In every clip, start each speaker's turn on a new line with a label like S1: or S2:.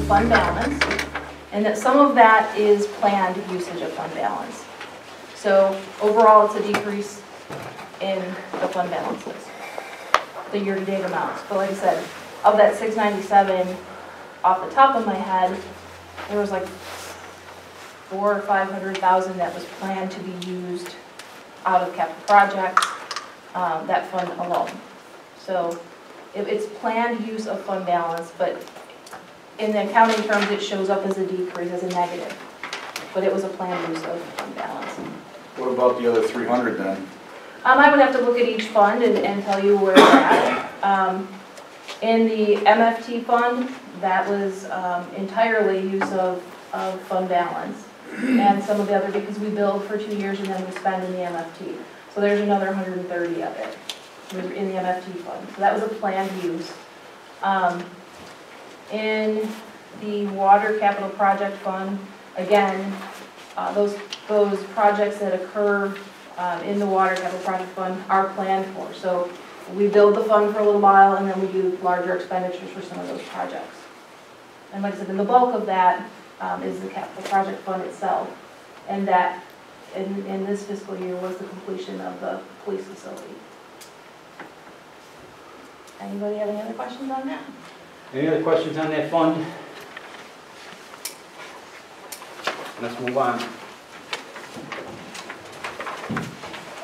S1: fund balance, and that some of that is planned usage of fund balance. So overall, it's a decrease in the fund balances, the year-to-date amounts. But like I said, of that 697, off the top of my head, there was like 400,000 or 500,000 that was planned to be used out of capital projects, that fund alone. So it's planned use of fund balance, but in the accounting terms, it shows up as a decrease, as a negative. But it was a planned use of fund balance.
S2: What about the other 300 then?
S1: I would have to look at each fund and tell you where they're at. In the MFT fund, that was entirely use of fund balance. And some of the other, because we billed for 2 years and then we spend in the MFT. So there's another 130 of it in the MFT fund. So that was a planned use. In the water capital project fund, again, those projects that occur in the water capital project fund are planned for. So we build the fund for a little while and then we do larger expenditures for some of those projects. And like I said, then the bulk of that is the capital project fund itself. And that, in this fiscal year, was the completion of the police facility. Anybody have any other questions on that?
S3: Any other questions on that fund? Let's move on.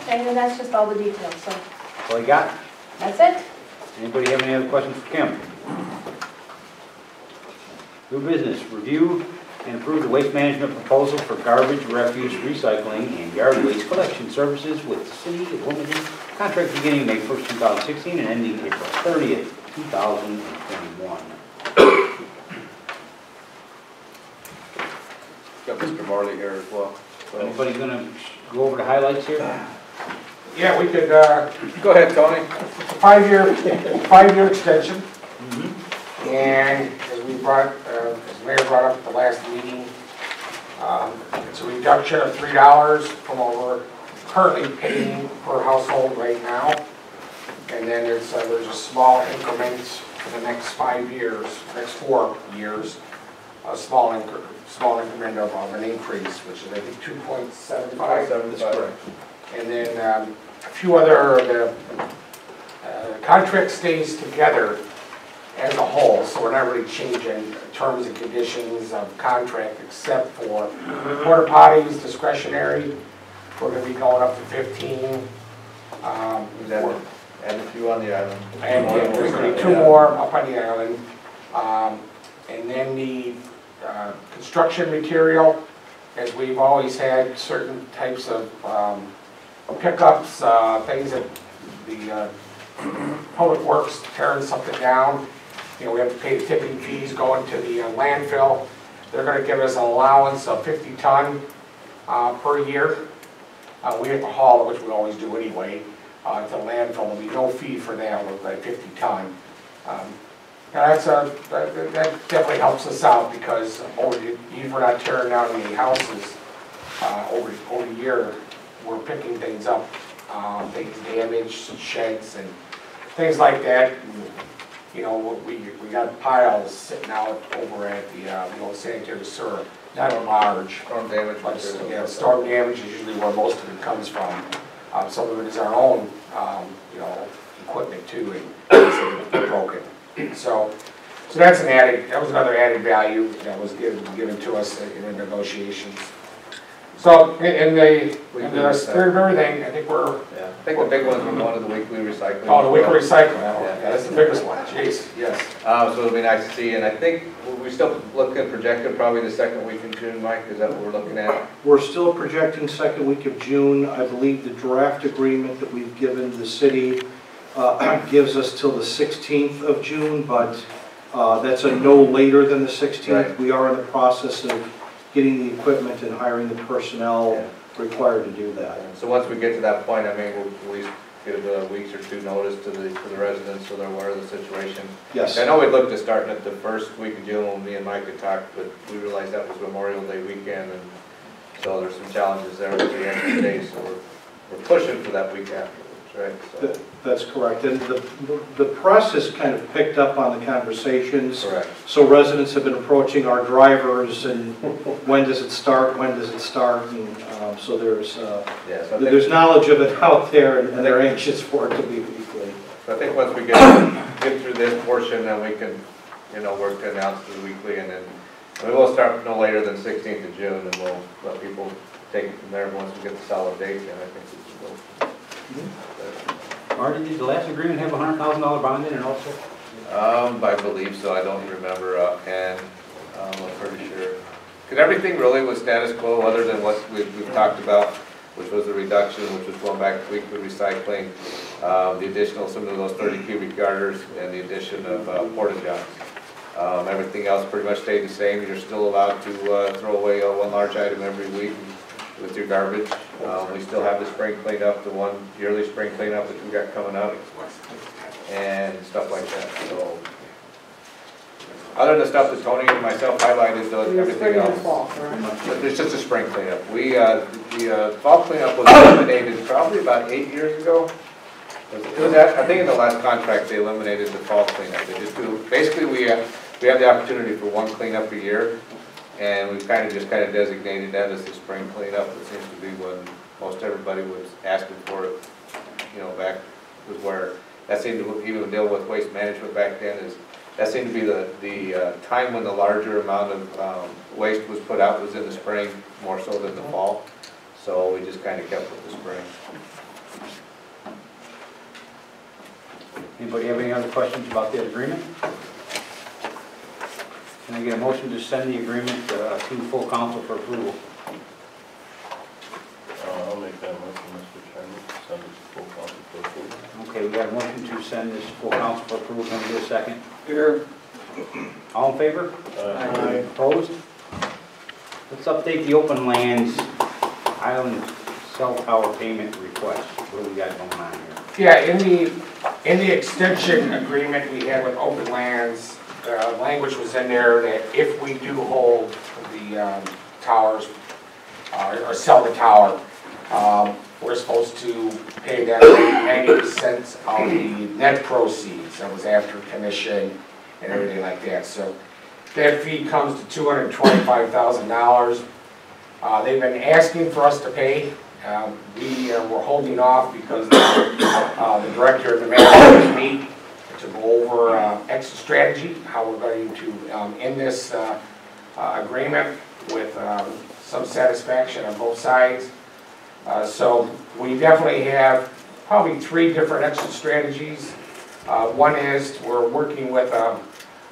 S1: Okay, and that's just all the details, so.
S3: That's all you got?
S1: That's it.
S3: Anybody have any other questions for Kim? New business, review and approve the waste management proposal for garbage, refuse, recycling, and yard waste collection services with the City of Wilmington. Contract beginning May 1st, 2016 and ending April 30th, 2021.
S2: Got Mr. Marley here as well. So.
S3: Anybody going to go over the highlights here?
S4: Yeah, we could,
S2: go ahead, Tony.
S4: it's a five-year extension. And as Mayor brought up at the last meeting, it's a reduction of $3 from what we're currently paying per household right now. And then there's a small increment for the next 5 years, next 4 years, a small increment of an increase, which is I think 2.75.
S2: That's correct.
S4: And then a few other, the contract stays together as a whole, so we're not really changing terms and conditions of contract except for porta potties discretionary. We're going to be going up to 15.
S2: And a few on the island.
S4: And there's going to be 2 more up on the island. And then the construction material, as we've always had certain types of pickups, things that the Public Works tearing something down. You know, we have to pay the tipping fees going to the landfill. They're going to give us an allowance of 50 ton per year. We have to haul it, which we always do anyway, to the landfill. There'll be no fee for that with like 50 ton. That definitely helps us out because even if we're not tearing down any houses over the year, we're picking things up, things damaged, sheds and things like that. You know, we got piles sitting out over at the old sanitary sewer, not large.
S2: Storm damage.
S4: But yeah, storm damage is usually where most of it comes from. Some of it is our own, you know, equipment too, and it's broken. So that was another added value that was given to us in the negotiations. So in the spirit of everything, I think we're.
S2: Yeah. I think the big ones were one of the weekly recycling.
S4: Oh, the weekly recycling. Yeah, that's the biggest one. Jeez, yes.
S2: So it'll be nice to see, and I think we still looking projected probably the second week in June, Mike. Is that what we're looking at?
S5: We're still projecting second week of June. I believe the draft agreement that we've given the city gives us till the 16th of June, but that's a no later than the 16th. Right. We are in the process of getting the equipment and hiring the personnel required to do that.
S2: So once we get to that point, I mean, we'll at least give a week or 2 notice to the residents so they're aware of the situation.
S5: Yes.
S2: I know we looked at starting at the first week of June when me and Mike had talked, but we realized that was Memorial Day weekend, and so there's some challenges there with the extra days. So we're pushing for that week after. right? So,
S5: That's correct. And the press has kind of picked up on the conversations.
S2: correct.
S5: So residents have been approaching our drivers and when does it start, when does it start? And so
S2: Yes, I think,
S5: there's knowledge of it out there and they're anxious for it to be weekly.
S2: I think once we get through this portion, then we can, work to announce the weekly, and then we will start no later than 16th of June, and we'll let people take it from there once we get the solid date, and I think we can go.
S3: Marty, did the last agreement have a $100,000 bond in it also?
S2: I believe so, I don't remember offhand, I'm pretty sure. Because everything really was status quo, other than what we've talked about, which was the reduction, which was going back to weekly recycling, the additional, some of those 30 cubic yarders, and the addition of porta johns. Everything else pretty much stayed the same. You're still allowed to throw away one large item every week with your garbage. We still have the spring cleanup, the one yearly spring cleanup that we got coming up, and stuff like that. So, other than the stuff that Tony and myself highlighted, everything else. It's just a spring cleanup. The fall cleanup was eliminated probably about 8 years ago. I think in the last contract they eliminated the fall cleanup. They just do, basically we have the opportunity for one cleanup a year, and we've kind of designated that as the spring cleanup. It seems to be when most everybody was asking for it, back was where that seemed to even deal with waste management back then. That seemed to be the time when the larger amount of waste was put out was in the spring, more so than the fall. So we just kind of kept with the spring.
S3: Anybody have any other questions about the agreement? Can I get a motion to send the agreement to full council for approval?
S6: I'll make that motion, Mr. Chairman, send it to full council for approval.
S3: Okay, we got a motion to send this to full council for approval. Can we get a second?
S4: Here.
S3: All in favor?
S6: Aye.
S3: Opposed? Let's update the open lands island cell tower payment request. What do we got going on here?
S4: Yeah, in the extension agreement we had with Open Lands, language was in there that if we do hold the towers, or sell the tower, we're supposed to pay them 90% of the net proceeds. That was after commission and everything like that. So that fee comes to $225,000. They've been asking for us to pay. We were holding off because the director of the management meet to go over exit strategy, how we're going to end this agreement with some satisfaction on both sides. So we definitely have probably 3 different exit strategies. One is we're working with a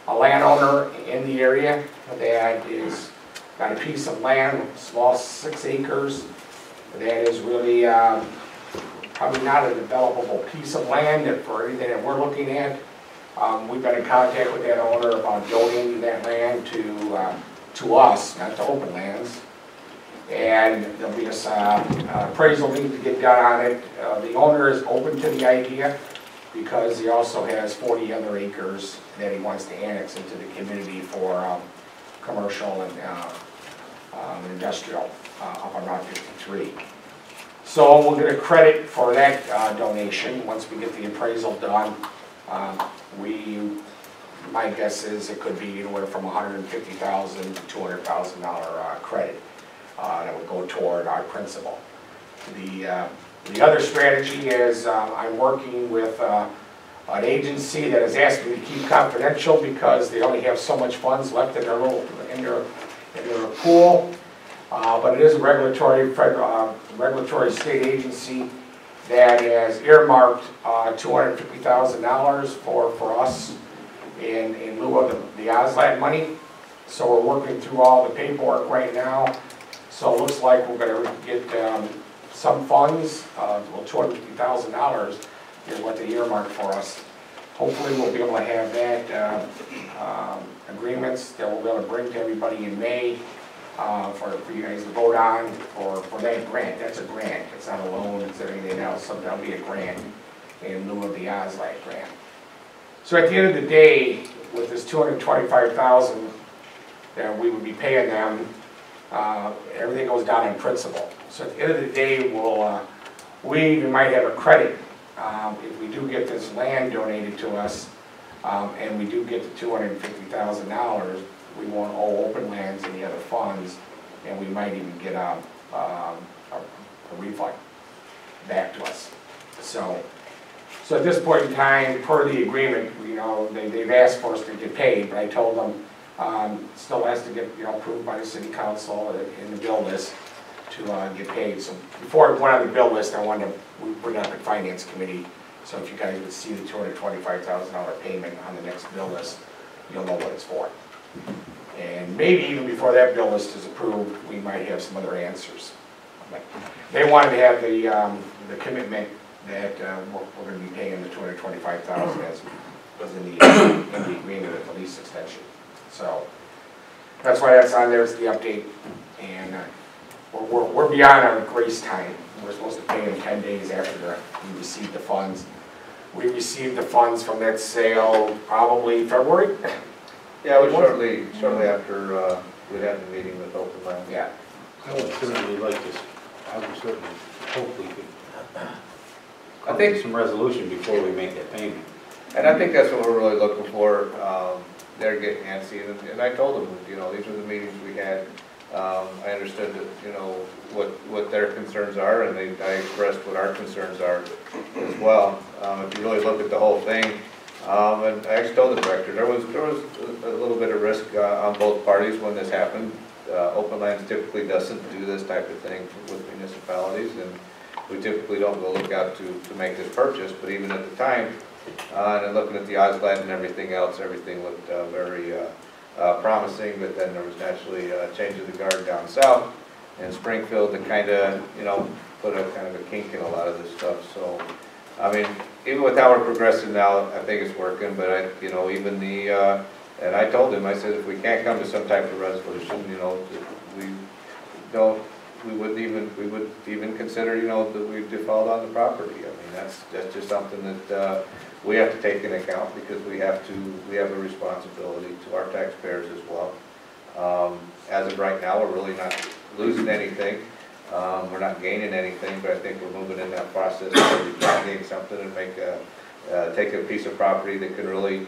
S4: landowner in the area that is got a piece of land, small 6 acres. That is really probably not a developable piece of land for anything that we're looking at. We've been in contact with that owner about donating that land to us, not to Open Lands. And there'll be an appraisal need to get done on it. The owner is open to the idea because he also has 40 other acres that he wants to annex into the community for commercial and industrial up on Route 53. So we'll get a credit for that donation once we get the appraisal done. My guess is it could be anywhere from $150,000 to $200,000 credit that would go toward our principal. The other strategy is I'm working with an agency that has asked me to keep confidential because they only have so much funds left in their pool. But it is a regulatory state agency that has earmarked $250,000 for us in lieu of the OSLAD money. So we're working through all the paperwork right now. So it looks like we're going to get some funds. Well, $250,000 is what they earmarked for us. Hopefully we'll be able to have that agreements that we'll be able to bring to everybody in May. For you guys to vote on for that grant. That's a grant. It's not a loan. It's anything else. So that'll be a grant in lieu of the OSLAD grant. So at the end of the day, with this $225,000 that we would be paying them, everything goes down in principal. So at the end of the day, we might have a credit if we do get this land donated to us, and we do get the $250,000, we won't owe open lands any other funds, and we might even get a refund back to us. So at this point in time, per the agreement, you know, they've asked for us to get paid, but I told them, still has to get, you know, approved by the city council in the bill list to get paid. So before it went on the bill list, I wanted to bring up the finance committee, so if you guys would see the $225,000 payment on the next bill list, you'll know what it's for. And maybe even before that bill list is approved, we might have some other answers. But they wanted to have the commitment that we're going to be paying the $225,000 as was in the agreement of the lease extension. So that's why that's on there. It's the update, and we're beyond our grace time. We're supposed to pay in 10 days after we receive the funds. We received the funds from that sale probably February.
S2: Yeah, it was shortly after we had the meeting with Open Land.
S4: Yeah.
S3: I would certainly like this, I would certainly hope we could come to some resolution before we make that payment.
S2: And I think that's what we're really looking for. They're getting antsy, and I told them, you know, these are the meetings we had. I understood that, you know, what their concerns are, and I expressed what our concerns are as well. If you really look at the whole thing, and I actually told the director, there was a little bit of risk on both parties when this happened. Open Lands typically doesn't do this type of thing with municipalities, and we typically don't go look out to make this purchase, but even at the time, and looking at the Osland and everything else, everything looked very promising, but then there was naturally a change of the guard down south in Springfield that kind of, you know, put a kind of a kink in a lot of this stuff. So, I mean, even with how we're progressing now, I think it's working, but you know, even and I told him, I said, if we can't come to some type of resolution, you know, we would even consider, you know, that we default on the property. I mean, that's just something that we have to take into account, because we have a responsibility to our taxpayers as well. As of right now, we're really not losing anything. We're not gaining anything, but I think we're moving in that process where we can gain something and take a piece of property that can really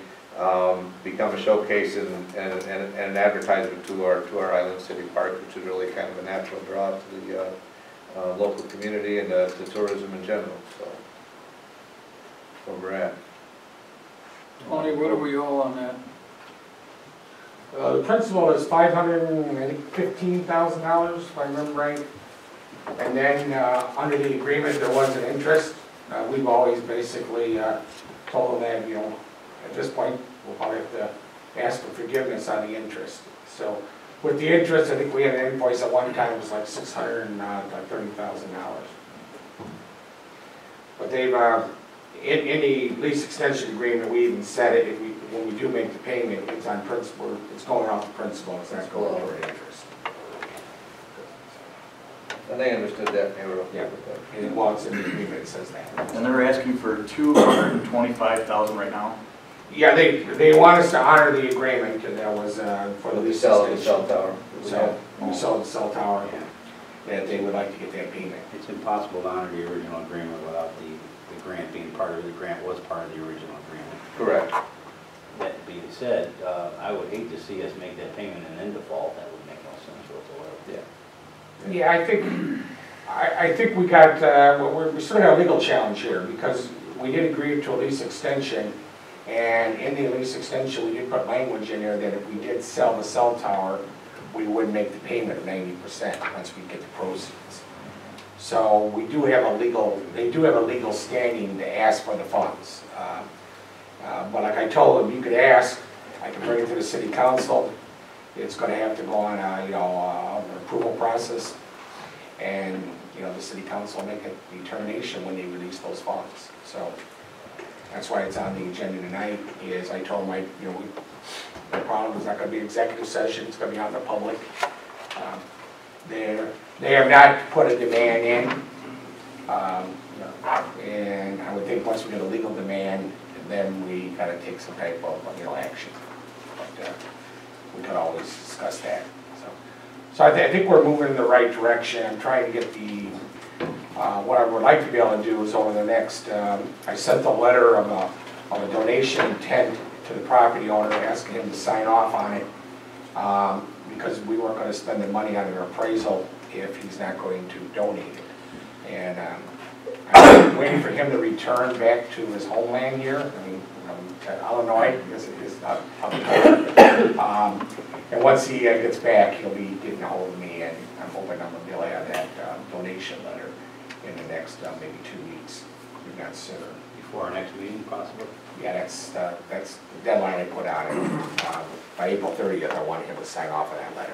S2: become a showcase and an advertisement to our Island City Park, which is really kind of a natural draw to the local community and to tourism in general. So that's where we're at.
S7: Tony, what do we owe on that?
S4: The principal is $515,000, if I remember right. And then under the agreement, there was an interest. We've always basically told them that, you know, at this point, we'll probably have to ask for forgiveness on the interest. So with the interest, I think we had an invoice at one time, it was like $630,000. But they've, in the lease extension agreement, we even said it, when we do make the payment, it's on principal, it's going off the principal, it's not going over interest.
S2: And they understood that, and they were okay
S4: Yeah.
S2: with that.
S4: And well, it's in the agreement, it says that.
S8: And they're asking for $225,000 right now?
S4: Yeah, they want us to honor the agreement, and that was for the lease
S2: Sell the
S4: extension.
S2: cell tower.
S4: So, we sold the cell tower, that they would like to get that payment.
S3: It's impossible to honor the original agreement without the grant being part of it. The grant was part of the original agreement.
S2: Correct.
S3: That being said, I would hate to see us make that payment and then default. That would make no sense whatsoever.
S2: Yeah.
S4: Yeah, I think we got, we sort of have a legal challenge here, because we did agree to a lease extension, and in the lease extension, we did put language in there that if we did sell the cell tower, we would make the payment of 90% once we get the proceeds. So we do have they do have a legal standing to ask for the funds. But like I told them, you could ask, I can bring it to the city council. It's going to have to go on an approval process, and the city council will make a determination when they release those funds. So that's why it's on the agenda tonight. Is I told them the problem is not going to be executive session. It's going to be out in the public. They have not put a demand in, and I would think once we get a legal demand, then we got to take some type of action. But we could always discuss that. So I think we're moving in the right direction. I'm trying to get the What I would like to be able to do is over the next, I sent a letter of a donation intent to the property owner, asking him to sign off on it, because we weren't going to spend the money on an appraisal if he's not going to donate it. And I'm waiting for him to return back to his homeland here. I mean, Illinois is not up there. And once he gets back, he'll be getting a hold of me, and I'm hoping I'm going to be able to have that donation letter in the next maybe 2 weeks, if not sooner.
S3: Before our next meeting, possibly?
S4: Yeah, that's the deadline I put out. By April 30th, I wanted him to sign off on that letter.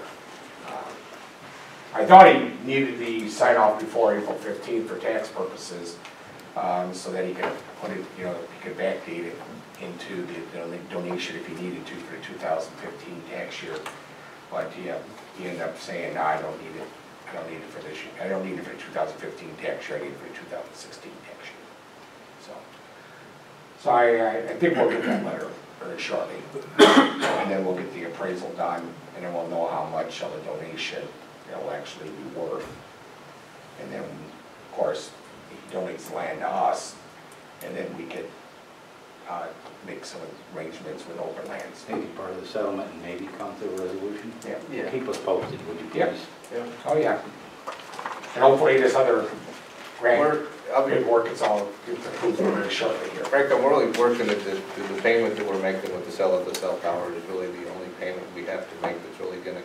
S4: I thought he needed the sign off before April 15th for tax purposes, so that he could put it, he could backdate it into the donation if he needed to for the 2015 tax year. But he ended up saying, no, I don't need it. I don't need it for this year. I don't need it for the 2015 tax year. I need it for the 2016 tax year. So I think we'll get that letter very shortly, and then we'll get the appraisal done, and then we'll know how much of a donation it'll actually be worth. And then, of course, he donates the land to us, and then we could make some arrangements with open lands.
S3: Maybe part of the settlement and maybe come to a resolution.
S4: Yeah.
S3: Keep us posted, would you please?
S4: Yeah. Oh, yeah. And hopefully this other grant paperwork is all approved very shortly here.
S2: Frank, I'm really working at the payment that we're making with the sale of the cell tower is really the only payment we have to make that's really going to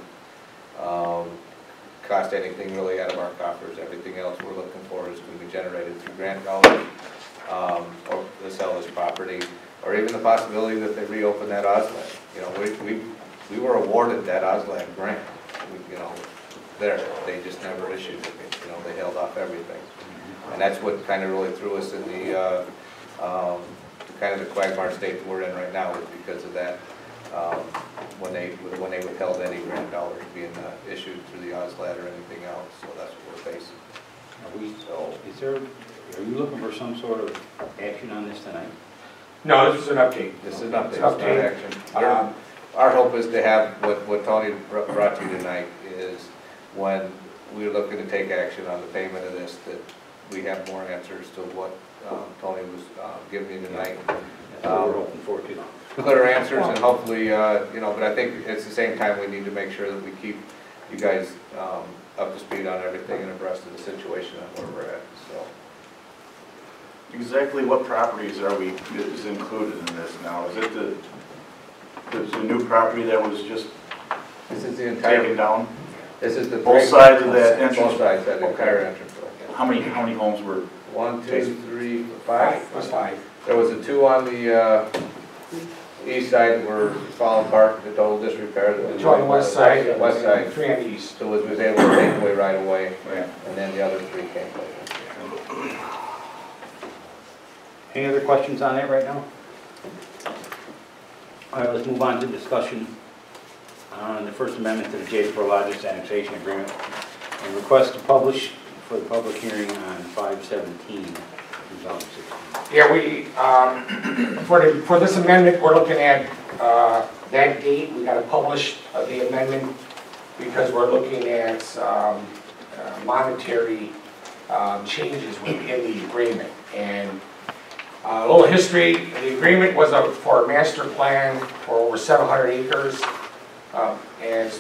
S2: cost anything really out of our coffers. Everything else we're looking for is going to be generated through grant dollars, or the sale of this property, or even the possibility that they reopen that Osland. We were awarded that Osland grant. They just never issued it. They held off everything. And that's what kind of really threw us in the kind of the quagmire state that we're in right now, is because of that. When they withheld any grant dollars being issued through the OSLAD or anything else, so that's what we're facing.
S3: Are you looking for some sort of action on this tonight?
S4: No, this is an update.
S2: This is an update,
S4: It's an update.
S2: action. Our hope is to have what Tony brought to you tonight is when we're looking to take action on the payment of this, that we have more answers to what Tony was giving me tonight.
S3: That's what we're hoping for too.
S2: Clear answers, and hopefully, but I think at the same time we need to make sure that we keep you guys up to speed on everything and abreast of the situation and where we're at. So,
S8: Exactly what properties is included in this now? Is it the new property that was just
S2: this is the
S8: taken
S2: entire.
S8: down?
S2: This is the
S8: Both sides of that entrance?
S2: Both sides of the entire entrance.
S8: How many homes were?
S2: 1, 2, 3, 5.
S4: It was 5.
S2: There was a 2 on the east side were falling apart, the total disrepair.
S4: 2 on the west side.
S2: West side.
S4: 3 on the east.
S2: So it was able to take away right away,
S8: Yeah.
S2: and then the other 3 came later.
S3: Any other questions on that right now? All right, let's move on to discussion on the First Amendment to the J. Prologis Annexation Agreement and request to publish for the public hearing on 5/17/2016.
S4: Yeah, for this amendment, we're looking at that date. We got to publish the amendment because we're looking at monetary changes within the agreement. And a little history: the agreement was for a master plan for over 700 acres, and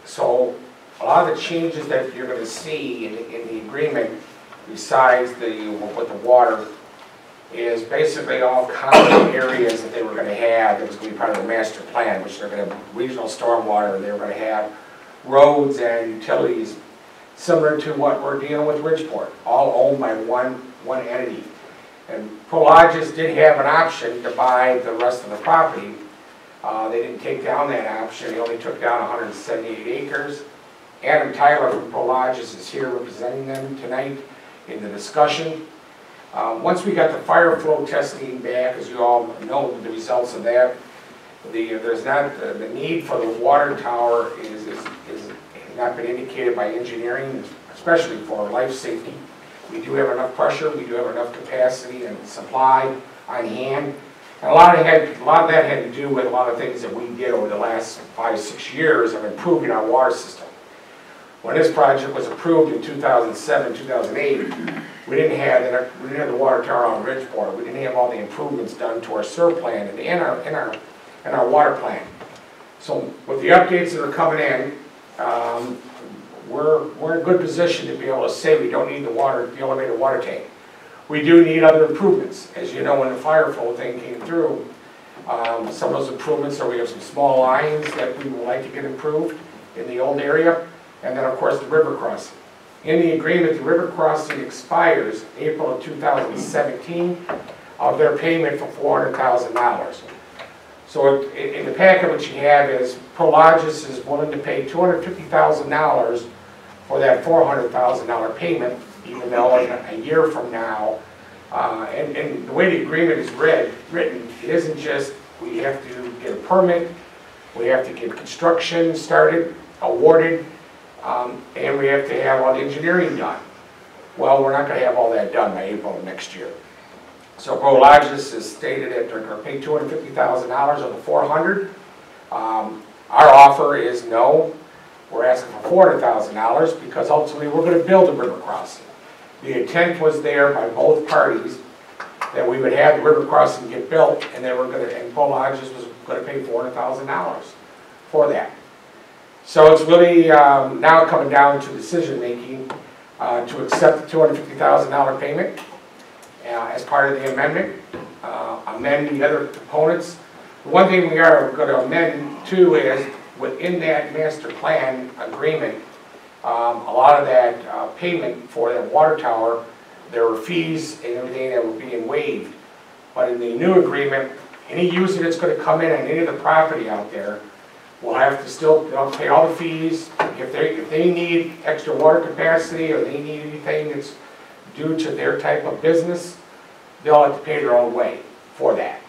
S4: so a lot of the changes that you're going to see in the agreement, besides with the water, is basically all common areas that they were going to have that was going to be part of the master plan, which they're going to have regional stormwater, they were going to have roads and utilities similar to what we're dealing with Bridgeport, all owned by one entity. And Prologis did have an option to buy the rest of the property. They didn't take down that option. They only took down 178 acres. Adam Tyler from Prologis is here representing them tonight in the discussion. Once we got the fire flow testing back, as you all know the results of that, there's not the need for the water tower is not been indicated by engineering, especially for life safety. We do have enough pressure, we do have enough capacity and supply on hand. And a lot of that had to do with a lot of things that we did over the last 5-6 years of improving our water system. When this project was approved in 2007, 2008, we didn't have the water tower on Ridgeport. We didn't have all the improvements done to our sewer plant and in our water plant. So with the updates that are coming in, we're in a good position to be able to say we don't need the elevated water tank. We do need other improvements. As you know, when the fire flow thing came through, some of those improvements are we have some small lines that we would like to get improved in the old area, and then of course the river crossing. In the agreement, the river crossing expires April of 2017 of their payment for $400,000. So in the packet what you have is Prologis is willing to pay $250,000 for that $400,000 payment, even though in a year from now, and the way the agreement is written, it isn't just we have to get a permit, we have to get construction started, awarded, and we have to have all the engineering done. Well, we're not going to have all that done by April of next year. So Prologis has stated that they're going to pay $250,000 of the $400,000. Our offer is no. We're asking for $400,000 because ultimately we're going to build a river crossing. The intent was there by both parties that we would have the river crossing get built, and Prologis was going to pay $400,000 for that. So it's really now coming down to decision making to accept the $250,000 payment as part of the amendment, amend the other components. The one thing we are going to amend too is within that master plan agreement, a lot of that payment for that water tower, there were fees and everything that were being waived. But in the new agreement, any user that's going to come in on any of the property out there will have to still pay all the fees. If they need extra water capacity or they need anything that's due to their type of business, they'll have to pay their own way for that.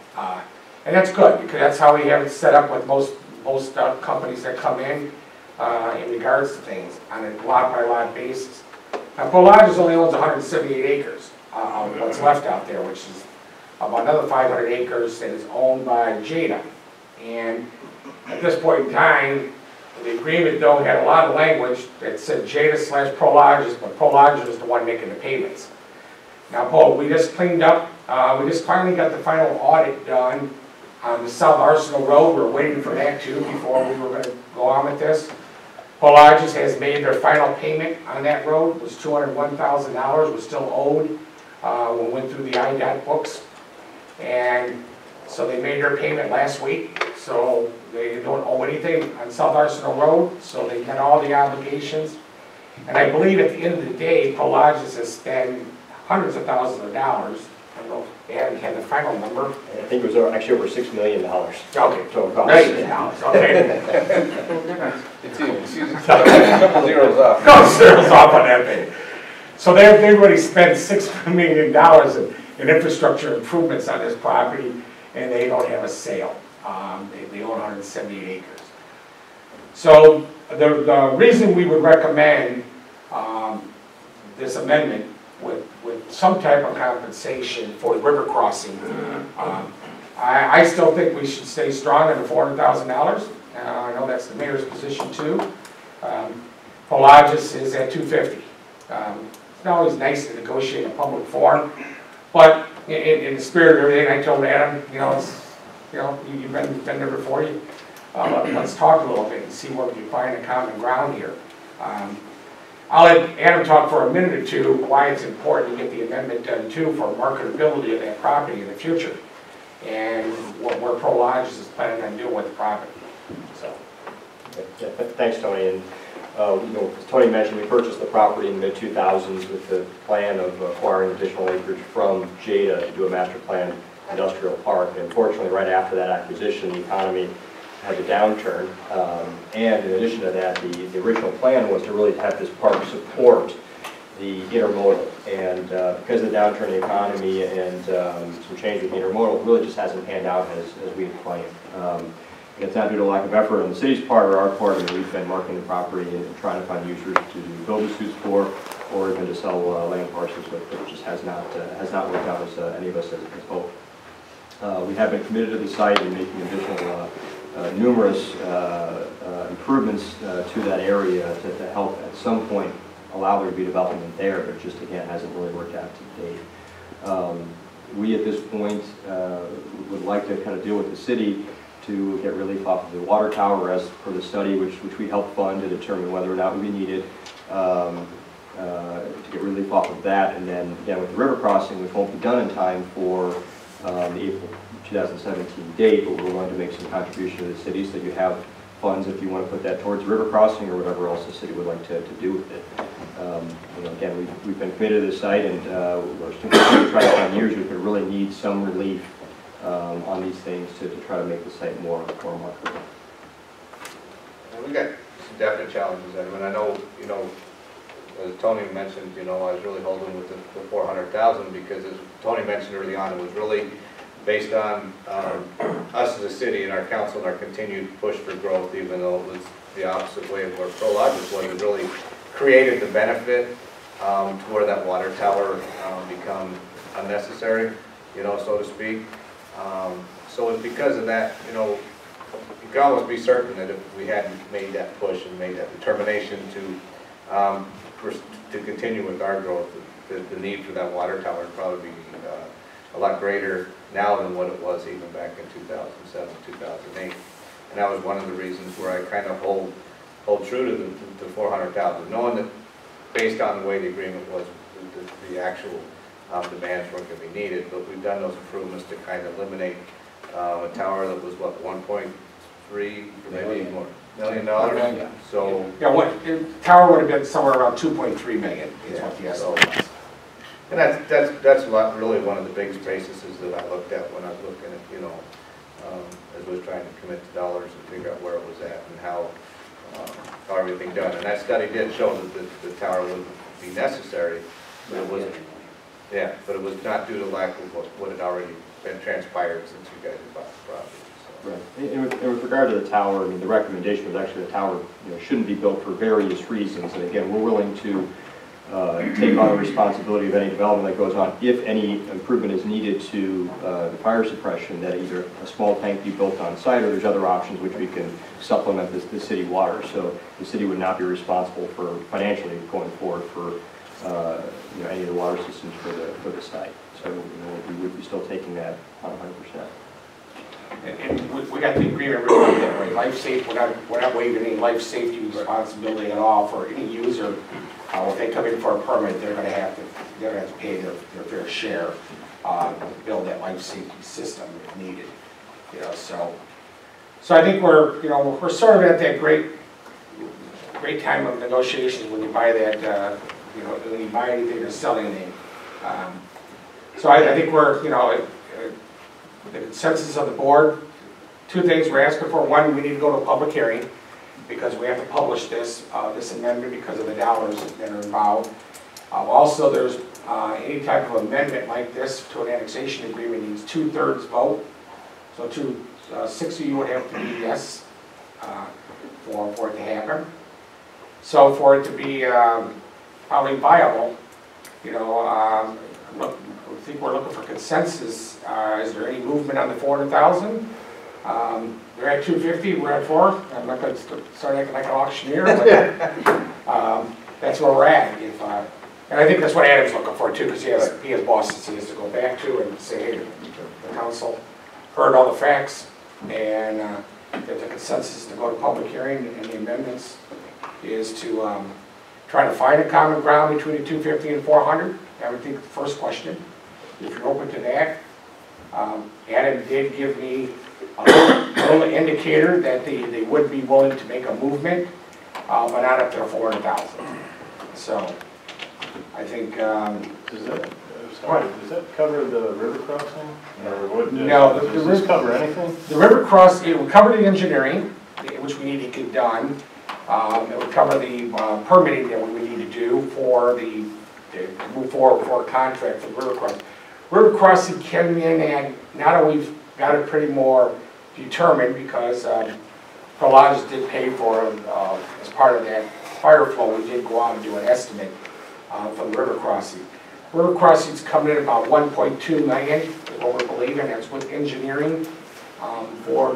S4: And that's good because that's how we have it set up with most companies that come in regards to things on a lot by lot basis. Now Prologis only owns 178 acres of what's left out there, which is about another 500 acres that is owned by Jada. And at this point in time, the agreement though had a lot of language that said Jada/Prologis, but Prologis is the one making the payments. Now, Paul, we just cleaned up, we just finally got the final audit done on the South Arsenal Road. We're waiting for that too before we were going to go on with this. Prologis has made their final payment on that road. It was $201,000, was still owed when we went through the IDOT books. And so they made their payment last week. So they don't owe anything on South Arsenal Road. So they met all the obligations. And I believe at the end of the day, Prologis has spent hundreds of thousands of dollars. I don't know if they haven't had the final number.
S9: I think it was actually over $6 million.
S4: Okay,
S9: So
S4: $1 million, okay.
S2: It's a couple zeros off.
S4: Couple zeros off on that thing. So they've already spent $6 million in infrastructure improvements on this property, and they don't have a sale. They own 178 acres. So the reason we would recommend this amendment with some type of compensation for the river crossing, I still think we should stay strong on the $400,000. I know that's the mayor's position too. Prologis is at $250,000. It's not always nice to negotiate in a public forum, but in the spirit of everything I told Adam, you've been there before. Let's talk a little bit and see where we can find a common ground here. I'll let Adam talk for a minute or two why it's important to get the amendment done too for marketability of that property in the future and where Prologis is planning on doing with the property. So.
S9: Yeah, thanks, Tony. And as Tony mentioned, we purchased the property in the mid-2000s with the plan of acquiring additional acreage from Jada to do a master plan industrial park. And unfortunately, right after that acquisition, the economy had a downturn. And in addition to that, the original plan was to really have this park support the intermodal. And because of the downturn in the economy and some change with the intermodal, it really just hasn't panned out as we had planned. And it's not due to lack of effort on the city's part or our part. We've been marketing the property and trying to find users to build the suits for, or even to sell land parcels, but it just has not worked out as any of us had hoped. We have been committed to the site and making additional numerous improvements to that area to help at some point allow there to be development there, but just again hasn't really worked out to date. We at this point would like to kind of deal with the city to get relief off of the water tower as per the study which we helped fund to determine whether or not would be needed to get relief off of that. And then again with the river crossing, which won't be done in time for the April 2017 date, but we're going to make some contribution to the city so that you have funds if you want to put that towards river crossing or whatever else the city would like to do with it. You know, again, we've been committed to this site, and we're still trying to find years we could really need some relief on these things to try to make the site more marketable.
S2: And we got some definite challenges, and I know, you know, as Tony mentioned, you know, I was really holding with the 400,000 because as Tony mentioned early on, it was really based on us as a city and our council and our continued push for growth, even though it was the opposite way of where Prologis was. It really created the benefit to where that water tower become unnecessary, you know, so to speak. So it's because of that, you know, you can almost be certain that if we hadn't made that push and made that determination to continue with our growth, the need for that water tower would probably be a lot greater now than what it was even back in 2007, 2008. And that was one of the reasons where I kind of hold true to the 400,000, knowing that based on the way the agreement was, the actual demands weren't going to be needed. But we've done those improvements to kind of eliminate a tower that was what, 1.3 maybe more $1 million.
S4: Yeah.
S2: So
S4: yeah, the tower would have been somewhere around 2.3 million is what the estimate was.
S2: And that's a lot, really one of the big spaces that I looked at when I was looking at, you know, as I was trying to commit to dollars and figure out where it was at and how everything done. And that study did show that the tower wouldn't be necessary, but it wasn't. Yeah, but it was not due to lack of what had already been transpired since you guys had bought the property. So.
S9: Right. And with regard to the tower, I mean, the recommendation was actually the tower, you know, shouldn't be built for various reasons. And again, we're willing to take on the responsibility of any development that goes on if any improvement is needed to the fire suppression, that either a small tank be built on site or there's other options which we can supplement the city water. So the city would not be responsible for financially going forward for you know, any of the water systems for the site. So you know, we would be still taking that on 100%.
S4: And we got the agreement written that way. Life safety, we're not waiving any life safety responsibility at all for any user. If they come in for a permit, they're going to have to pay their fair share to build that life safety system if needed. You know, so I think we're sort of at that great time of negotiations when you buy that you know, when you buy anything or sell anything. So I think we're, you know, the consensus of the board, two things we're asking for. One, we need to go to a public hearing because we have to publish this amendment because of the dollars that are involved. Also, there's any type of amendment like this to an annexation agreement needs 2/3 vote. So 6 of you would have to be yes for it to happen. So for it to be probably viable, you know, I think we're looking for consensus. Is there any movement on the 400,000? They're at 250, we're at 4. I'm not going to start acting like an auctioneer, but that's where we're at. And I think that's what Adam's looking for too, because he has bosses he has to go back to and say, hey, the council heard all the facts, and if the consensus to go to public hearing and the amendments is to try to find a common ground between the 250 and 400. That would be the first question. If you're open to that. Adam did give me a little indicator that they would be willing to make a movement, but not up to 400,000. So I think.
S6: Does that cover the river crossing? Or what,
S4: no.
S6: Does this cover anything?
S4: The river crossing, it would cover the engineering, which we need to get done. It would cover the permitting that we would need to do to move forward for a contract for river crossing. River crossing can be in, and now that we've got it pretty more determined, because Prologis did pay for as part of that fire flow, we did go out and do an estimate for the river crossing. River crossing's coming in about 1.2 million, is what we're believing. That's with engineering for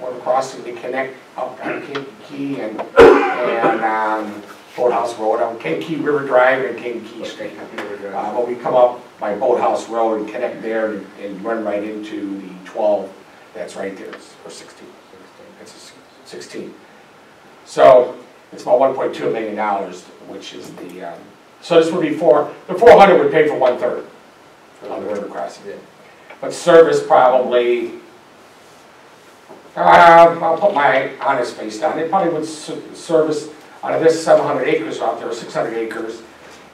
S4: river crossing to connect up on Kankakee and Boathouse Road, on Kankakee River Drive and Kankakee Street. But we come up by Boathouse Road and connect there and run right into the 12 that's right there, or 16. It's 16. So it's about $1.2 million, which is the, so this would be the 400 would pay for 1/3 on the river crossing.
S2: Yeah.
S4: But service probably, I'll put my honest face down, it probably would service, out of this 700 acres out there, 600 acres,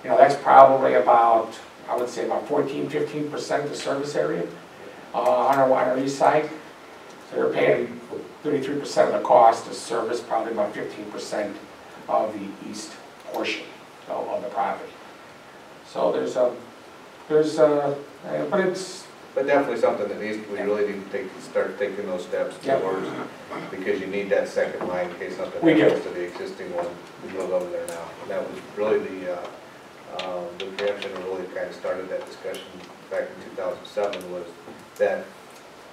S4: you know, that's probably about, I would say about 14–15% of the service area on our east side. So they're paying 33% of the cost to service, probably about 15% of the east portion of the property. So
S2: But definitely something that needs, we really need to start taking those steps towards, because you need that second line in case something happens to the existing one that goes over there now. And that was really the preemption that really kind of started that discussion back in 2007, was that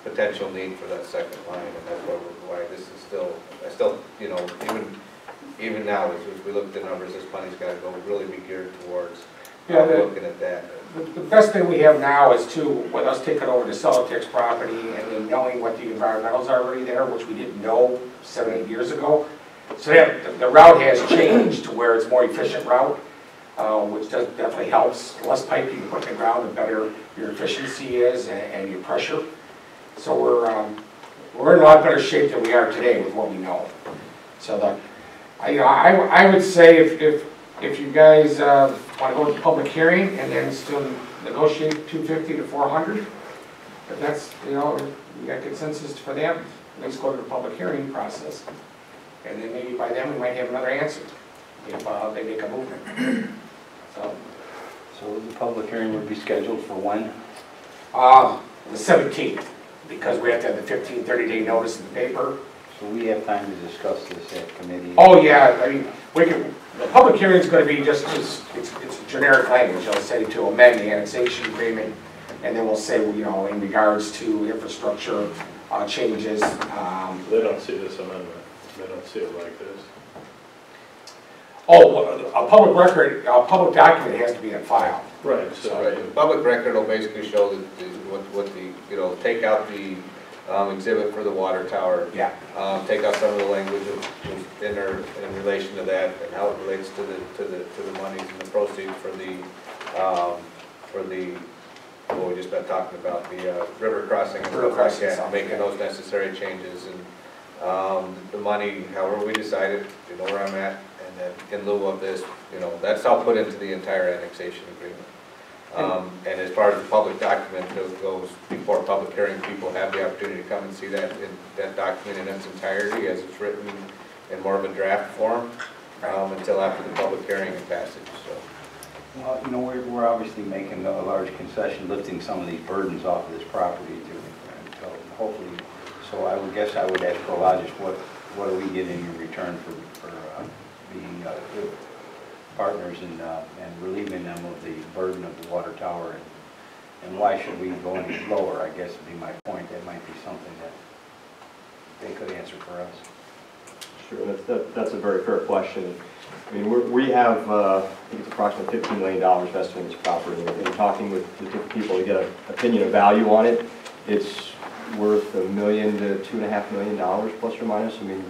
S2: potential need for that second line, and that's why this is still, you know, even now, as we look at the numbers, this money's got to go really be geared towards looking at that.
S4: The best thing we have now is with us taking over the Celotex property and then knowing what the environmentals are already there, which we didn't know 7–8 years ago. So the route has changed to where it's more efficient route, which definitely helps. The less pipe you can put in the ground, the better your efficiency is and your pressure. So we're in a lot better shape than we are today with what we know. So I would say if you guys want to go to the public hearing and then still negotiate 250 to 400, if that's, you know, we got consensus for them, let's go to the public hearing process. And then maybe by then we might have another answer if they make a movement.
S3: So the public hearing would be scheduled for when?
S4: The 17th, because we have to have the 30-day notice in the paper.
S3: So we have time to discuss this at committee?
S4: Oh, yeah, I mean, the public hearing is going to be just, it's generic language. I'll say to amend the annexation agreement, and then we'll say, you know, in regards to infrastructure changes.
S6: They don't see this amendment. They don't see it like this.
S4: Oh, a public record, a public document has to be in file.
S6: Right. So
S2: Right, the public record will basically show what the, you know, take out the exhibit for the water tower.
S4: Yeah.
S2: Take out some of the language in relation to that and how it relates to the monies and the proceeds for the what we just been talking about, the river crossing and stuff like that, making those necessary changes, and the money, however we decided, you know where I'm at, and then in lieu of this, you know, that's all put into the entire annexation agreement. And as far as the public document goes, before public hearing, people have the opportunity to come and see that document in its entirety as it's written in more of a draft form until after the public hearing and passage. So.
S3: Well, you know, we're obviously making a large concession, lifting some of these burdens off of this property too. So hopefully, so I would guess I would ask Prologis, what do we get in return for being good partners and relieving them of the burden of the water tower, and why should we go any lower? I guess would be my point. That might be something that they could answer for us.
S9: Sure, that's a very fair question. I mean, we have, I think it's approximately $15 million invested in this property, and talking with the different people to get an opinion of value on it, it's worth $1 million to $2.5 million plus or minus. I mean,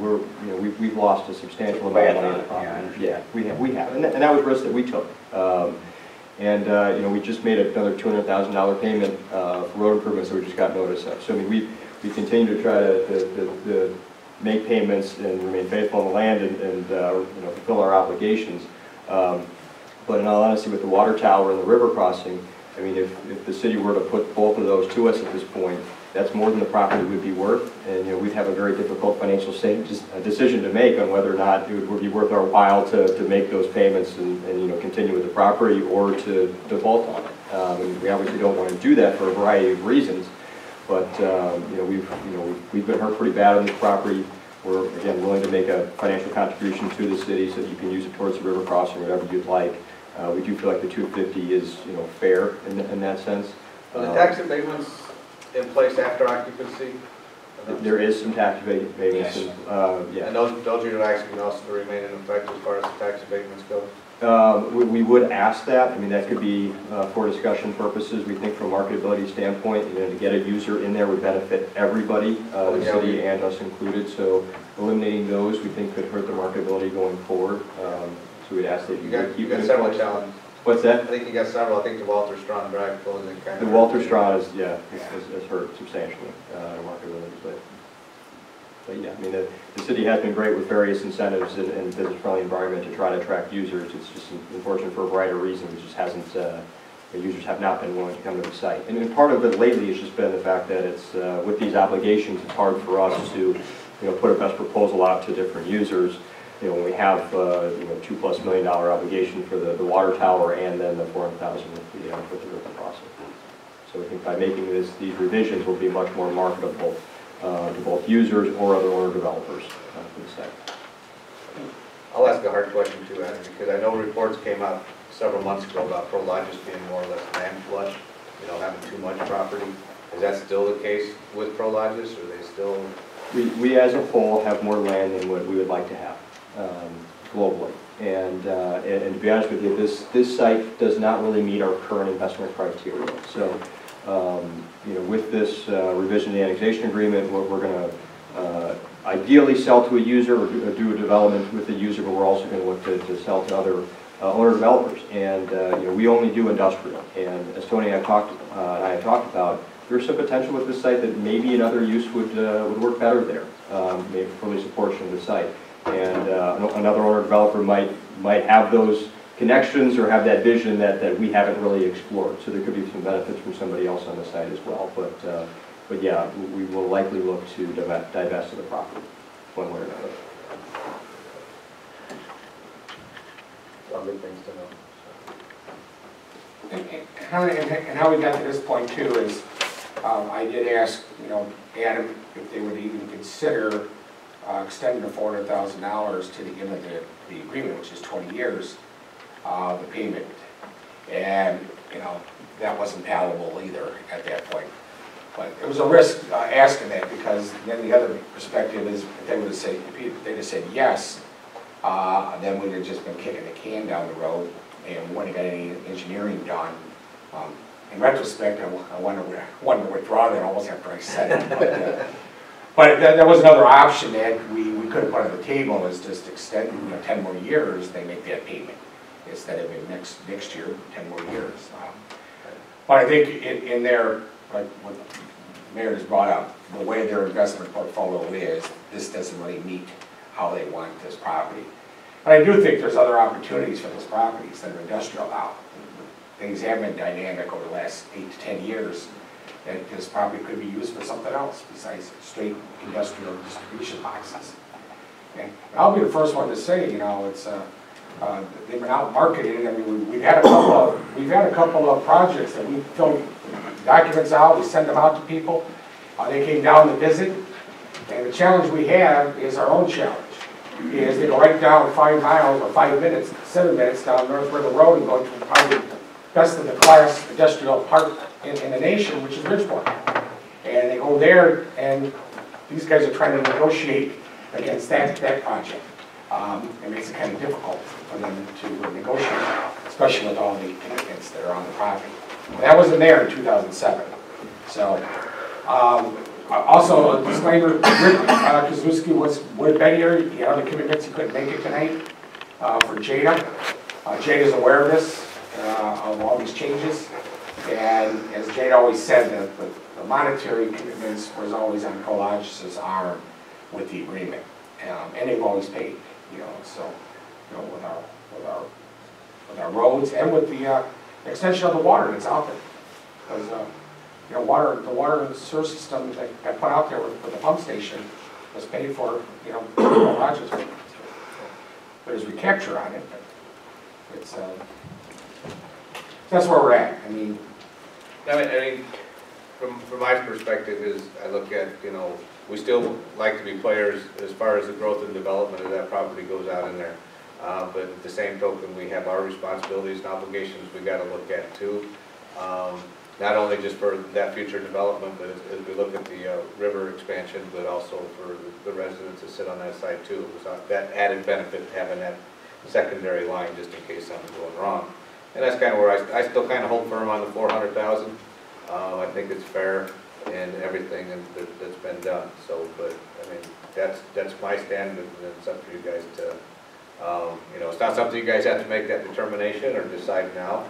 S9: we've lost a substantial amount of money on the property. Yeah, we have, and that was risk that we took. You know, we just made another $200,000 payment for road improvements that we just got notice of. So I mean, we continue to try to make payments and remain faithful on the land and you know, fulfill our obligations. But in all honesty, with the water tower and the river crossing, I mean, if the city were to put both of those to us at this point, that's more than the property would be worth, and you know, we'd have a very difficult financial decision to make on whether or not it would be worth our while to make those payments and you know, continue with the property or to default on it. And we obviously don't want to do that for a variety of reasons, but you know, we've been hurt pretty bad on this property. We're again willing to make a financial contribution to the city so that you can use it towards the river crossing, whatever you'd like. We do feel like the 250 is, you know, fair in that sense.
S2: The tax abatements in place after occupancy,
S9: There is some tax abatements,
S4: Yes.
S9: yeah.
S2: And those you're asking also to remain in effect as far as the tax abatements go?
S9: We would ask that. I mean, that could be for discussion purposes. We think from a marketability standpoint, you know, to get a user in there would benefit everybody, the city and us included. So eliminating those, we think could hurt the marketability going forward. So we'd ask that you keep
S2: got
S9: it in
S2: several
S9: place.
S2: challenges.
S9: What's
S2: I
S9: that?
S2: think you got several. I think the Walter Strawn drag closing kind
S9: The
S2: of.
S9: Walter Straw is, yeah, has hurt substantially the marketability, but yeah, I mean, the city has been great with various incentives and business-friendly environment to try to attract users. It's just unfortunate for a variety of reasons, it just hasn't, the users have not been willing to come to the site. And part of it lately has just been the fact that it's, with these obligations, it's hard for us to, you know, put a best proposal out to different users. You know, when we have, you know, $2+ million obligation for the water tower and then the $400,000 with the river crossing. So we think by making these revisions will be much more marketable to both users or other owner developers for the site.
S2: I'll ask a hard question too, Adam, because I know reports came out several months ago about Prologis being more or less land flush, you know, having too much property. Is that still the case with Prologis, or are they still?
S9: We as a whole have more land than what we would like to have globally. And to be honest with you, this site does not really meet our current investment criteria. So, you know, with this revision of the annexation agreement, we're going to ideally sell to a user or do a development with the user, but we're also going to look to sell to other owner developers. And you know, we only do industrial. And as Tony and I have talked about, there's some potential with this site that maybe another use would work better there, maybe for at least a portion of the site. And another owner developer might have those connections or have that vision that we haven't really explored. So there could be some benefits from somebody else on the site as well. But yeah, we will likely look to divest of the property one way or another.
S2: All good things to know.
S4: And how we got to this point too is, I did ask, you know, Adam if they would even consider extending the $400,000 to the end of the agreement, which is 20 years, the payment. And, you know, that wasn't palatable either at that point. But it was a risk asking that, because then the other perspective is if they would have said, if they'd have said yes, then we'd have just been kicking the can down the road and we wouldn't have got any engineering done. In retrospect, I wanted to withdraw that almost after I said it. But that was another option that we could have put on the table, is just extend, you know, 10 more years, they make that payment, instead of in next year, 10 more years. But I think in their, like what the mayor has brought up, the way their investment portfolio is, this doesn't really meet how they want this property. But I do think there's other opportunities for this property instead of industrial now. Things have been dynamic over the last 8 to 10 years. That this property could be used for something else besides straight industrial distribution boxes. And I'll be the first one to say, you know, it's they've been out marketing. I mean, we've had a couple of projects that we filled documents out. We send them out to people. They came down to visit, and the challenge we have is our own challenge. Is they go right down 5 miles or 5 minutes, 7 minutes down North River Road and go to probably best of the class industrial park in the nation, which is Bridgeport. And they go there, and these guys are trying to negotiate against that project. It makes it kind of difficult for them to negotiate, especially with all the commitments that are on the property. That wasn't there in 2007. So, also a disclaimer, Rick Kozlowski would have been here. He had other commitments, he couldn't make it tonight for Jada. Jada's aware of this, of all these changes. And as Jade always said, the monetary commitments was always on Prologis' arm with the agreement, and they've always paid. You know, so you know, with our roads and with the extension of the water that's out there, because you know, the water and sewer system that got put out there with the pump station was paid for. You know, Prologis. There's recapture on it, but it's that's where we're at. I mean,
S2: from my perspective is, I look at, you know, we still like to be players as far as the growth and development of that property goes out in there. But at the same token, we have our responsibilities and obligations we got to look at too. not only just for that future development, but as we look at the river expansion, but also for the residents that sit on that site too. It was that added benefit having that secondary line just in case something's going wrong. And that's kind of where I still kind of hold firm on the 400,000. I think it's fair in everything that's been done. So, but I mean, that's my stand, and it's up to you guys to, you know, it's not something you guys have to make that determination or decide now.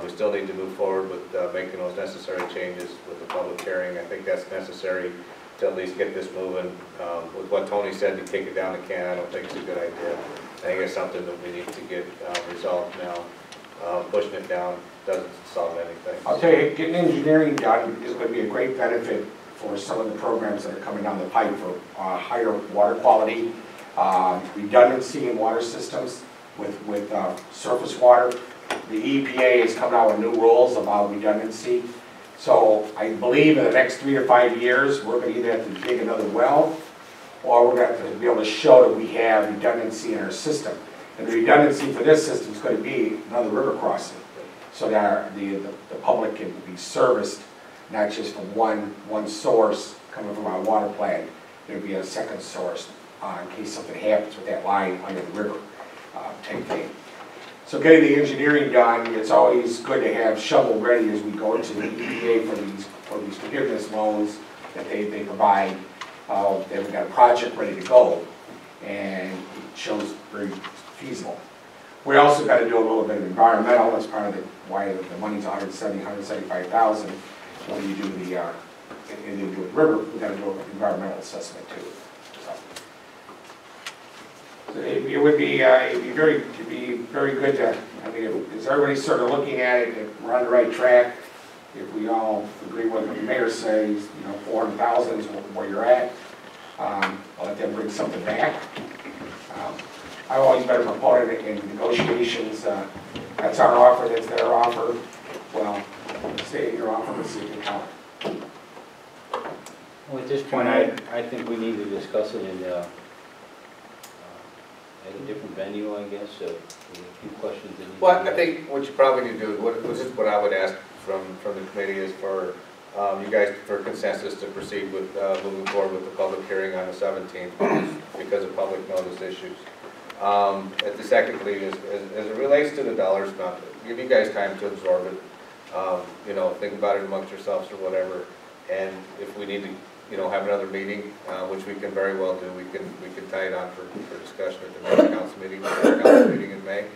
S2: We still need to move forward with making those necessary changes with the public hearing. I think that's necessary to at least get this moving. With what Tony said, to kick it down the can, I don't think it's a good idea. I think it's something that we need to get resolved now. Pushing it down doesn't solve anything.
S4: I'll tell you, getting engineering done is going to be a great benefit for some of the programs that are coming down the pipe for higher water quality, redundancy in water systems with surface water. The EPA has come out with new rules about redundancy. So I believe in the next 3 to 5 years, we're going to either have to dig another well, or we're going to have to be able to show that we have redundancy in our system. And the redundancy for this system is going to be another river crossing, so that the public can be serviced not just from one source coming from our water plant. There'll be a second source in case something happens with that line under the river type thing. So getting the engineering done, it's always good to have shovel ready as we go into the EPA for these forgiveness loans that they provide. They've got a project ready to go, and it shows very feasible. We also got to do a little bit of environmental as part of why the money's 175,000. When you do the river, we got to do an environmental assessment too. So it would be very good to. I mean, as everybody's sort of looking at it, if we're on the right track. If we all agree with what the mayor says, you know, 400,000 is where you're at. I'll let them bring something back. I've always been a proponent in negotiations. That's our offer, that's their offer. Well, stay at your offer and see if you can come.
S3: Well, at this point, I think we need to discuss it in, at a different venue, I guess. A few questions.
S2: Well, I think what you probably need to do, what I would ask from the committee is for you guys for consensus to proceed with moving forward with the public hearing on the 17th because of public notice issues. At the secondly, as it relates to the dollars amount, give you guys time to absorb it. You know, think about it amongst yourselves or whatever. And if we need to, you know, have another meeting, which we can very well do, we can tie it on for discussion at the next council meeting in May.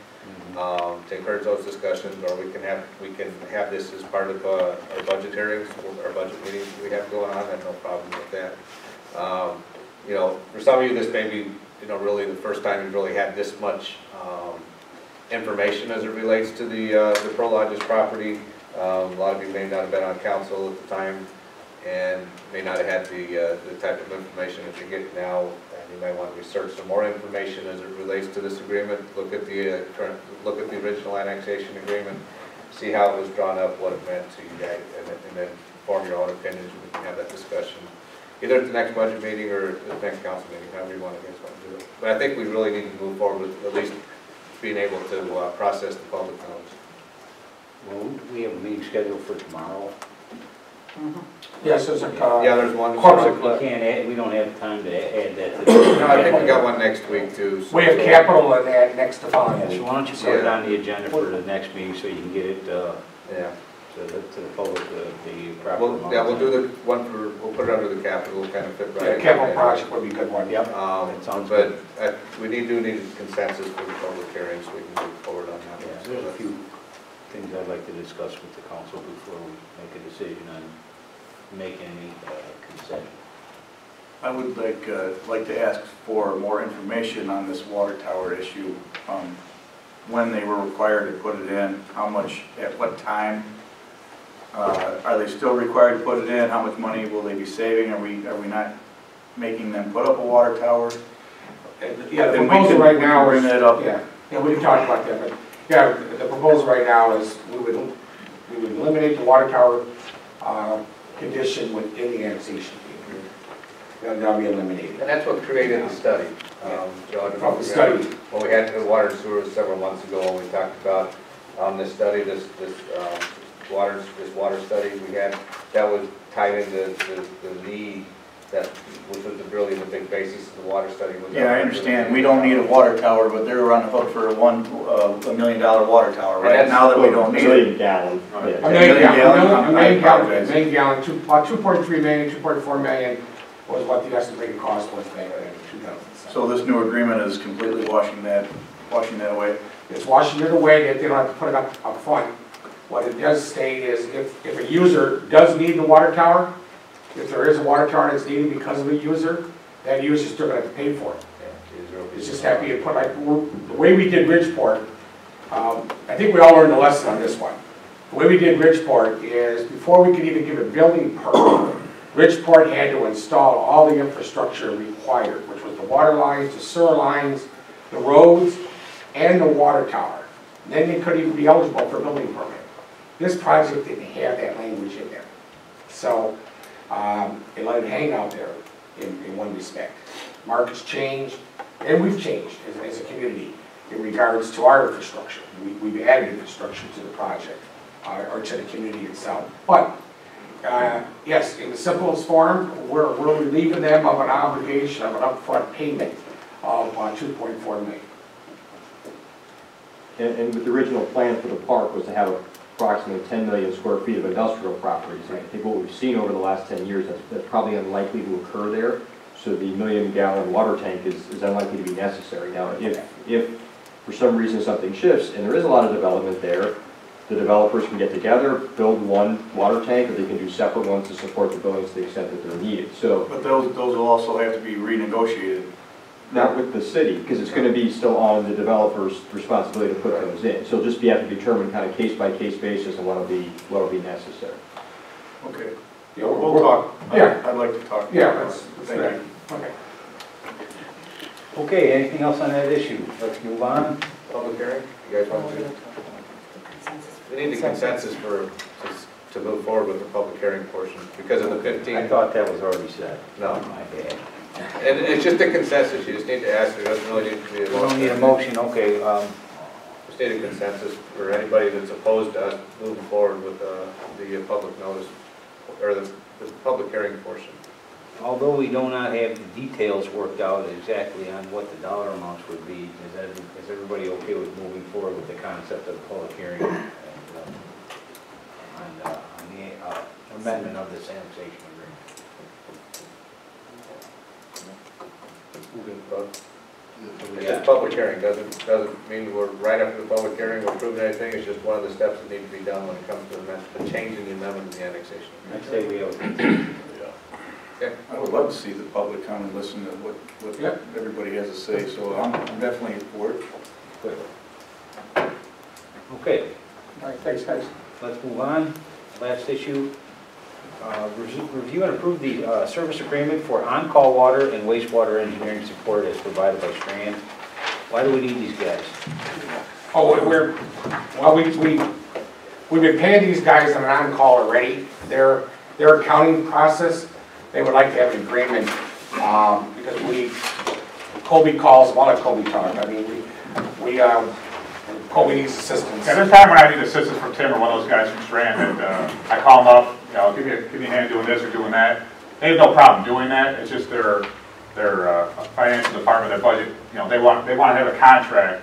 S2: To encourage those discussions, or we can have this as part of our budget hearings, our budget meetings we have going on. I have no problem with that. You know, for some of you, this may be, you know, really the first time you've really had this much information as it relates to the Prologis property. A lot of you may not have been on council at the time and may not have had the type of information that you get now. And you might want to research some more information as it relates to this agreement. Look at the original annexation agreement, see how it was drawn up, what it meant to you guys, and then form your own opinions. We can have that discussion either at the next budget meeting or at the next council meeting, however you want to do it. But I think we really need to move forward with at least being able to process the public knowledge.
S3: Well, we have a meeting scheduled for tomorrow.
S4: Yes, there's a
S2: Yeah, there's one.
S3: We don't have time to add that to the...
S2: No, I think we got one next week too. So
S4: we have capital and that next to following.
S3: So why don't you put it on the agenda for the next meeting so you can get it
S2: yeah.
S3: to the public, the proper amount.
S2: Yeah, we'll do the one we'll put it under the capital, we'll kind of fit right in.
S4: Capital project would be a good one.
S3: Yep.
S2: That sounds good. But we need consensus for the public hearing so we can move forward on that.
S3: Yeah, there's a few things I'd like to discuss with the council before we make a decision on making any consent.
S8: I would like to ask for more information on this water tower issue. When they were required to put it in, how much, at what time? Are they still required to put it in? How much money will they be saving? Are we not making them put up a water tower?
S4: Yeah, the proposal right now is...
S8: Bring it up.
S4: Yeah, we can talk about that, but yeah, the proposal right now is we would eliminate the water tower condition within the annexation agreement. That'll be eliminated.
S2: And that's what created the study.
S4: From the study.
S2: When we had the water and sewer several months ago, we talked about this study, this this water study we had, that was tied into the need that, which was really the big basis of the water study. Was
S8: Yeah, I understand, we don't need a water tower, but they're on the hook for $1 million water tower, right? Now that we don't need it.
S9: $1 million gallon.
S4: A million gallon, about 2.3 million, 2.4 million was what the estimated cost was back in 2007.
S8: So this new agreement is completely washing that away?
S4: It's washing it away, that they don't have to put it up front. What it does state is if a user does need the water tower, if there is a water tower that's needed because of a user, that user's still gonna have to pay for it. It's just happy to put, like, the way we did Bridgeport, I think we all learned a lesson on this one. The way we did Bridgeport is before we could even give a building permit, Bridgeport had to install all the infrastructure required, which was the water lines, the sewer lines, the roads, and the water tower. And then they couldn't even be eligible for a building permit. This project didn't have that language in there. So it let it hang out there in one respect. Markets changed, and we've changed as a community in regards to our infrastructure. We've added infrastructure to the project, or to the community itself. But yes, in the simplest form, we're relieving them of an obligation of an upfront payment of $2.4 million.
S9: And with the original plan for the park was to have approximately 10 million square feet of industrial properties. And I think what we've seen over the last 10 years, that's probably unlikely to occur there. So the million-gallon water tank is unlikely to be necessary. Now, if for some reason something shifts and there is a lot of development there, the developers can get together, build one water tank, or they can do separate ones to support the buildings to the extent that they're needed. So,
S8: but those will also have to be renegotiated.
S9: not with the city, because it's going to be still on the developer's responsibility to put those in. So it'll just be have to determine kind of case-by-case basis and what'll be necessary.
S8: Okay.
S4: Yeah,
S8: We'll talk.
S4: Yeah.
S8: I'd like to talk.
S4: Yeah,
S8: Thank you.
S4: Okay.
S3: Okay, anything else on that issue? Let's move on.
S2: Public hearing, you guys want to? We need a consensus to move forward with the public hearing portion, because of the 15.
S3: I thought that was already said.
S2: No.
S3: My bad.
S2: And it's just a consensus, you just need to ask, there doesn't really need to be a
S3: We
S2: motion.
S3: don't need a motion, okay.
S2: Just need a consensus for anybody that's opposed to us moving forward with the public notice, or the public hearing portion.
S3: Although we do not have the details worked out exactly on what the dollar amounts would be, is everybody okay with moving forward with the concept of the public hearing and, on the amendment of this annexation agreement?
S2: It's just public hearing, doesn't mean we're right after the public hearing, we're approving anything, it's just one of the steps that need to be done when it comes to the change in the amendment of the annexation.
S3: I'd say we have.
S2: Okay.
S8: I would love to see the public come and listen to what everybody has to say, so I'm definitely for it.
S3: Good. Okay,
S4: All right, thanks, guys.
S3: let's move on. Last issue. Review and approve the service agreement for on-call water and wastewater engineering support as provided by Strand. Why do we need these guys?
S4: Oh, we've been paying these guys on an on-call already. Their accounting process, they would like to have an agreement, because Colby calls, well, not Colby talk, I mean, Colby needs assistance.
S10: Yeah, there's time when I need assistance from Tim or one of those guys from Strand, that I call them up, you know, give me a hand doing this or doing that. They have no problem doing that. It's just their financial department, their budget, you know, they want to have a contract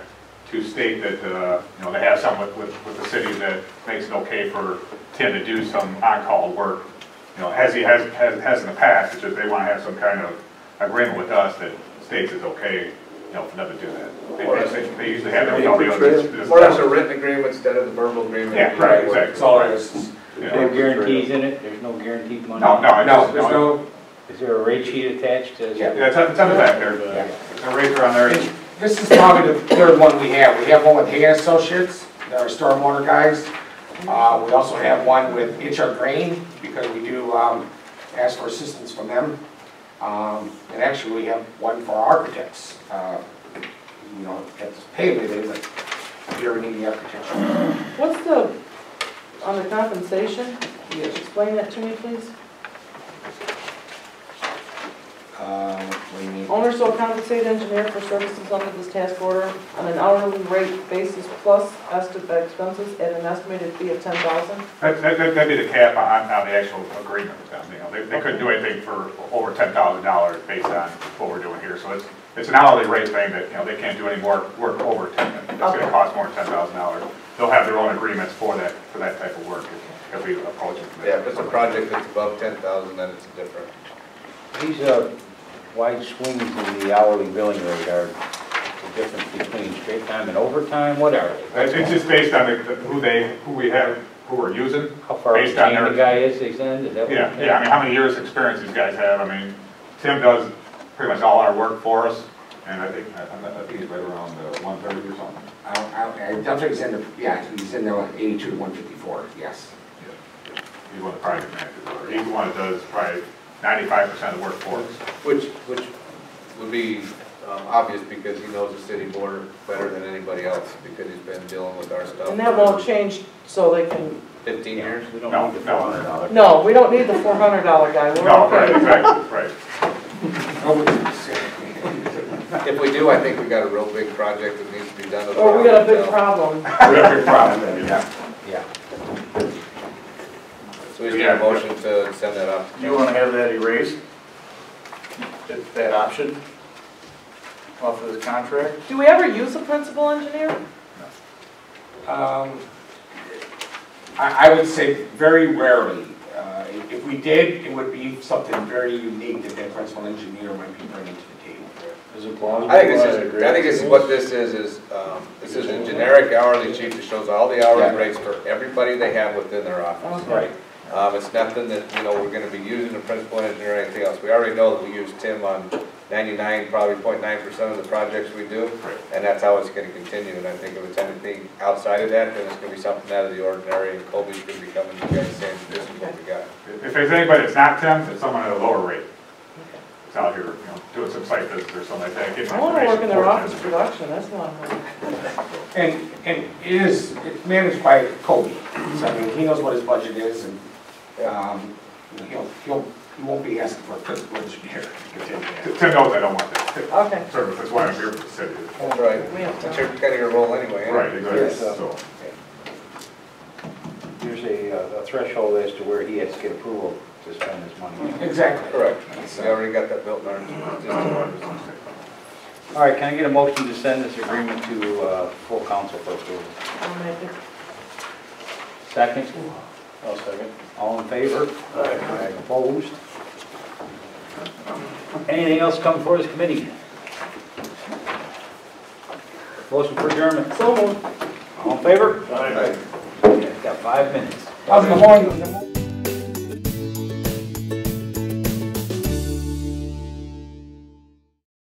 S10: to state that, you know, they have something with the city that makes it okay for Tim to do some on-call work. You know, as he has in the past, it's just they want to have some kind of agreement with us that states it's okay, you know, for them to do that. They usually have their company on this.
S2: Or there's a written agreement instead of the verbal agreement.
S10: Yeah, right, exactly.
S4: That's all it is.
S3: There's no guarantees in it? There's no guaranteed money?
S10: No,
S4: There's no.
S3: Is there a rate sheet attached to?
S10: Yeah, it's on the back there. The rates are on there.
S4: This is probably the third one we have. We have one with Hay Associates, they're our stormwater guys. We also have one with HR Grain, because we do ask for assistance from them. And actually, we have one for architects. You know, have to pay them, but if you ever need the architecture.
S1: What's on the compensation? Can you explain that to me, please?
S4: What do you mean?
S11: Owner shall compensate engineer for services under this task order on an hourly rate basis plus estimated expenses at an estimated fee of $10,000.
S10: That'd be the cap on the actual agreement with them, you know, they couldn't do anything for over $10,000 based on what we're doing here, so it's an hourly rate thing that, you know, they can't do any more work over 10, it's gonna cost more than $10,000. They'll have their own agreements for that type of work if we approach it.
S2: Yeah, if it's a project that's above 10,000, then it's different.
S3: These wide swings in the hourly billing rate are the difference between straight time and overtime, what are they?
S10: It's just based on who we're using.
S3: How far
S10: based
S3: behind
S10: on
S3: the
S10: their-
S3: guy is, they send, is that what?
S10: Yeah, I mean, how many years' experience these guys have, I mean, Tim does pretty much all our work for us, and I think he's right around 130 or something.
S4: I don't think he's in the, yeah, he's in the 82 to 154, yes.
S10: He's one of the project managers, or he's the one that does probably 95% of the work for us.
S2: Which would be obvious because he knows the city board better than anybody else because he's been dealing with our stuff.
S11: And that won't change so they can,
S2: 15 years?
S3: We don't
S10: No,
S3: need the
S10: no.
S3: $400.
S11: no, we don't need the $400 guy. We're
S10: No, right,
S11: okay.
S10: exactly, right.
S2: If we do, I think we got a real big project that needs to be done.
S11: Or we got a big problem.
S10: We have a big problem, yeah.
S3: Yeah.
S2: So we just need a motion to send that up.
S8: Do you want to have that erased? That option off of this contract?
S11: Do we ever use a principal engineer?
S4: I would say very rarely. If we did, it would be something very unique that that principal engineer might be bringing to the table.
S6: Is it long?
S2: I think this is what this is this is a generic hourly sheet that shows all the hourly rates for everybody they have within their office.
S11: Okay.
S2: It's nothing that, you know, we're gonna be using a principal engineer or anything else. We already know that we use Tim on 99, probably 0.9% of the projects we do, and that's how it's gonna continue. And I think if it's anything outside of that, then it's gonna be something out of the ordinary, and Colby's gonna be coming to you guys saying, this is what we got.
S10: If there's anybody that's not Tim, it's someone at a lower rate. It's out here, you know, doing some site visits or something like that, getting
S11: I want to work in their
S10: information
S11: office
S10: for Tim.
S11: production, that's not hard.
S4: And it's managed by Colby. So I mean, he knows what his budget is, and he won't be asking for a principal engineer to continue that.
S10: Tim knows I don't want that.
S11: Okay.
S10: Service, that's why I'm here for the city.
S2: That's right.
S11: We have
S2: That's
S11: to.
S2: kind of your role anyway.
S10: Right, exactly,
S5: Yes.
S10: so.
S3: There's a threshold as to where he has to get approval to spend his money.
S4: Exactly.
S2: Correct. We already got that built in our existing orders.
S3: All right, can I get a motion to send this agreement to full council for approval?
S11: I'll make it.
S3: Second?
S6: I'll second.
S3: All in favor? Aye. Opposed? Anything else come before this committee? Motion for adjournment.
S11: So moved.
S3: All in favor?
S2: Right.
S3: Got 5 minutes.
S4: How's it going?